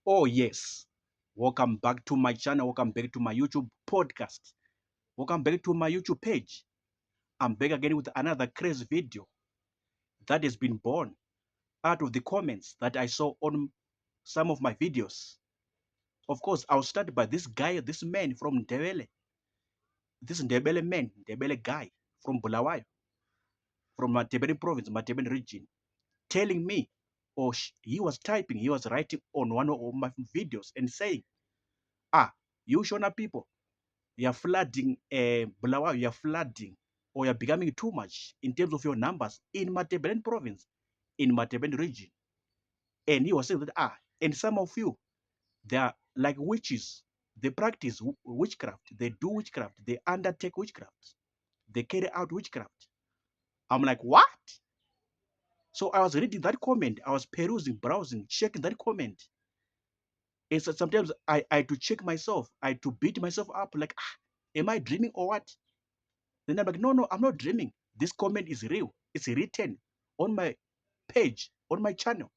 Oh, yes. Welcome back to my channel. Welcome back to my YouTube podcast. Welcome back to my YouTube page. I'm back again with another crazy video that has been born out of the comments that I saw on some of my videos. Of course, I'll start by this guy, this man from Ndebele. This Ndebele man, Ndebele guy from Bulawayo, from Matebeni province, Matebeni region, telling me, or he was typing, he was writing on one of my videos and saying, you Shona people, you're flooding Bulawayo, you're flooding, or you're becoming too much in terms of your numbers in Matebelen province, in Matebelen region. And he was saying that, and some of you, they are like witches. They practice witchcraft. They do witchcraft. They undertake witchcraft. They carry out witchcraft. I'm like, what? So I was reading that comment. I was perusing, browsing, checking that comment. And so sometimes I had to check myself. I had to beat myself up like, am I dreaming or what? Then I'm like, no, I'm not dreaming. This comment is real. It's written on my page, on my channel.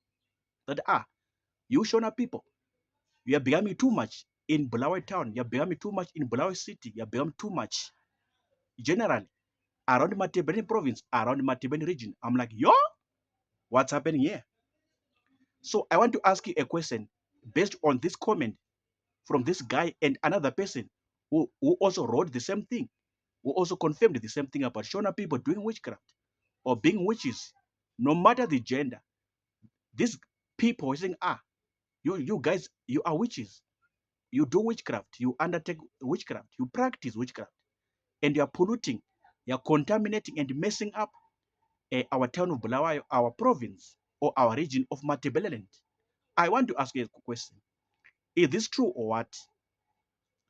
That you Shona people, you are becoming too much in Bulawayo town. You are becoming too much in Bulawayo city. You are becoming too much generally around Matebeni province, around Matebeni region. I'm like, yo, what's happening here? So I want to ask you a question based on this comment from this guy and another person who also wrote the same thing, who also confirmed the same thing about Shona people doing witchcraft or being witches, no matter the gender. These people are saying, you guys, you are witches. You do witchcraft. You undertake witchcraft. You practice witchcraft. And you are polluting. You are contaminating and messing up our town of Bulawayo, our province, or our region of Matebeleland. I want to ask you a question. Is this true or what?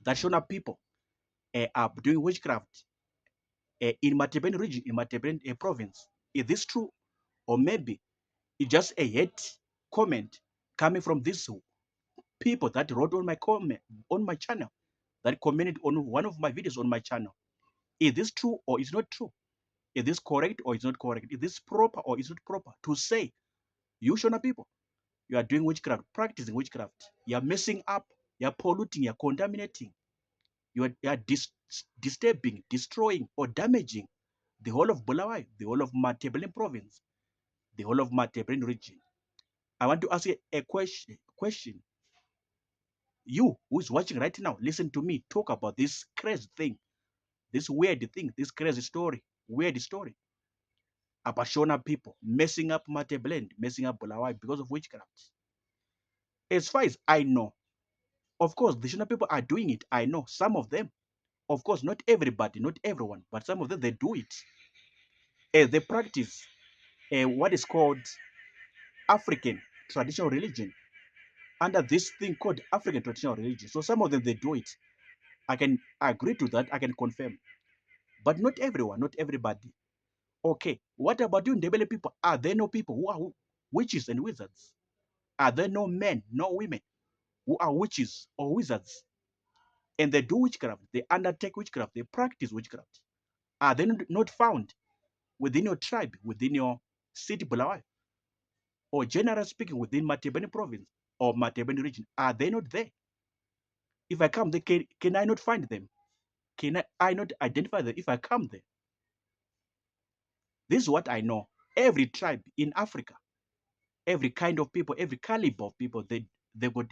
That Shona people are doing witchcraft in Matebeleland region, in Matebeleland province. Is this true? Or maybe it's just a hate comment coming from these people that wrote on my comment on my channel, that commented on one of my videos on my channel. Is this true or is not true? Is this correct or is not correct? Is this proper or is not proper to say, you Shona people, you are doing witchcraft, practicing witchcraft, you are messing up, you are polluting, you are contaminating, you are disturbing, destroying, or damaging the whole of Bulawayo, the whole of Matebelen province, the whole of Matebelen region. I want to ask you a question. You who is watching right now, listen to me talk about this crazy thing, this weird thing, this crazy story, weird story about Shona people messing up Matebelen, messing up Bulawayo because of witchcraft. As far as I know, of course, the Shona people are doing it. I know some of them. Of course, not everybody, not everyone, but some of them, they do it. They practice what is called African traditional religion under this thing called African traditional religion. So some of them, they do it. I can agree to that. I can confirm. But not everyone, not everybody. Okay, what about you Ndebele people? Are there no people who are witches and wizards? Are there no men, no women who are witches or wizards? And they do witchcraft, they undertake witchcraft, they practice witchcraft. Are they not found within your tribe, within your city, Bulawayo? Or generally speaking, within Matebeni province or Matebeni region? Are they not there? If I come there, can I not find them? Can I not identify them if I come there? This is what I know. Every tribe in Africa, every kind of people, every caliber of people, they got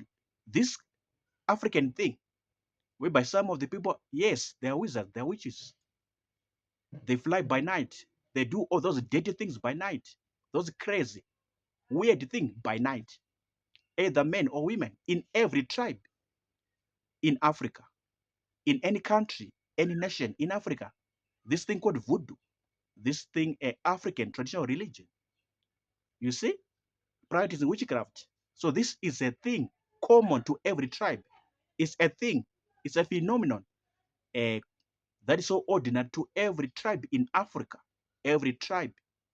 this African thing, whereby some of the people, yes, they are wizards, they are witches. They fly by night. They do all those dirty things by night. Those crazy, weird things by night. Either men or women in every tribe in Africa, in any country, any nation in Africa. This thing called voodoo, this thing, African traditional religion. You see, practicing witchcraft. So this is a thing common to every tribe. It's a thing. It's a phenomenon uh, that is so ordinary to every tribe in Africa. Every tribe,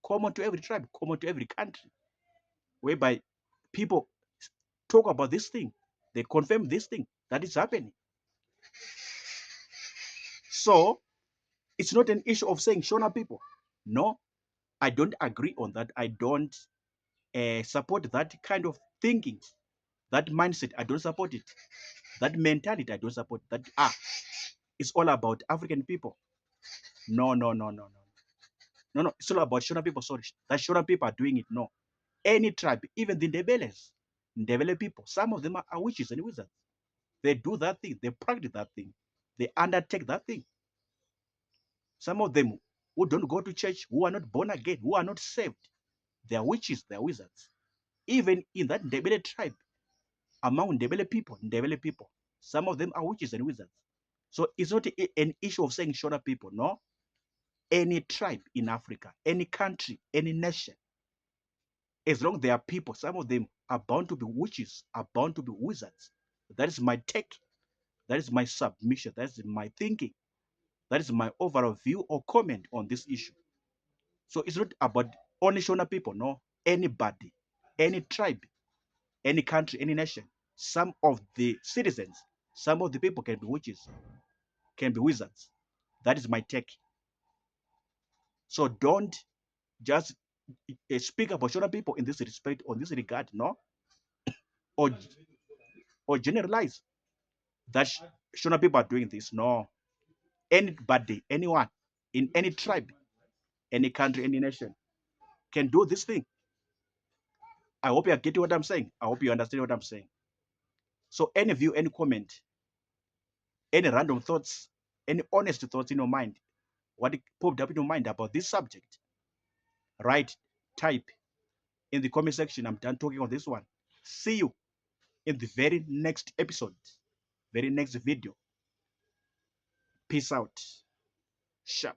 common to every tribe, common to every country, whereby people talk about this thing. They confirm this thing that is happening. So it's not an issue of saying Shona people. No, I don't agree on that. I don't support that kind of thinking That mindset, I don't support it. That mentality, I don't support that. It's all about African people. No, no, no, no, no. No, no. It's all about Shona people. Sorry. That Shona people are doing it. No. Any tribe, even the Ndebele people, some of them are witches and wizards. They do that thing. They practice that thing. They undertake that thing. Some of them who don't go to church, who are not born again, who are not saved, they are witches, they are wizards. Even in that Ndebele tribe, among Ndebele people, some of them are witches and wizards. So it's not an issue of saying Shona people. No. Any tribe in Africa, any country, any nation, as long as there are people, some of them are bound to be witches, are bound to be wizards. That is my take. That is my submission. That is my thinking. That is my overall view or comment on this issue. So it's not about only Shona people, no. Anybody, any tribe, any country, any nation. Some of the citizens, some of the people can be witches, can be wizards. That is my take. So don't just speak about Shona people in this respect, on this regard, no, or or generalize that Shona people are doing this. No, anybody, anyone in any tribe, any country, any nation can do this thing. I hope you are getting what I'm saying. I hope you understand what I'm saying. So any view, any comment, any random thoughts, any honest thoughts in your mind, what popped up in your mind about this subject, write, type in the comment section. I'm done talking on this one. See you in the very next episode, very next video. Peace out. Sharp.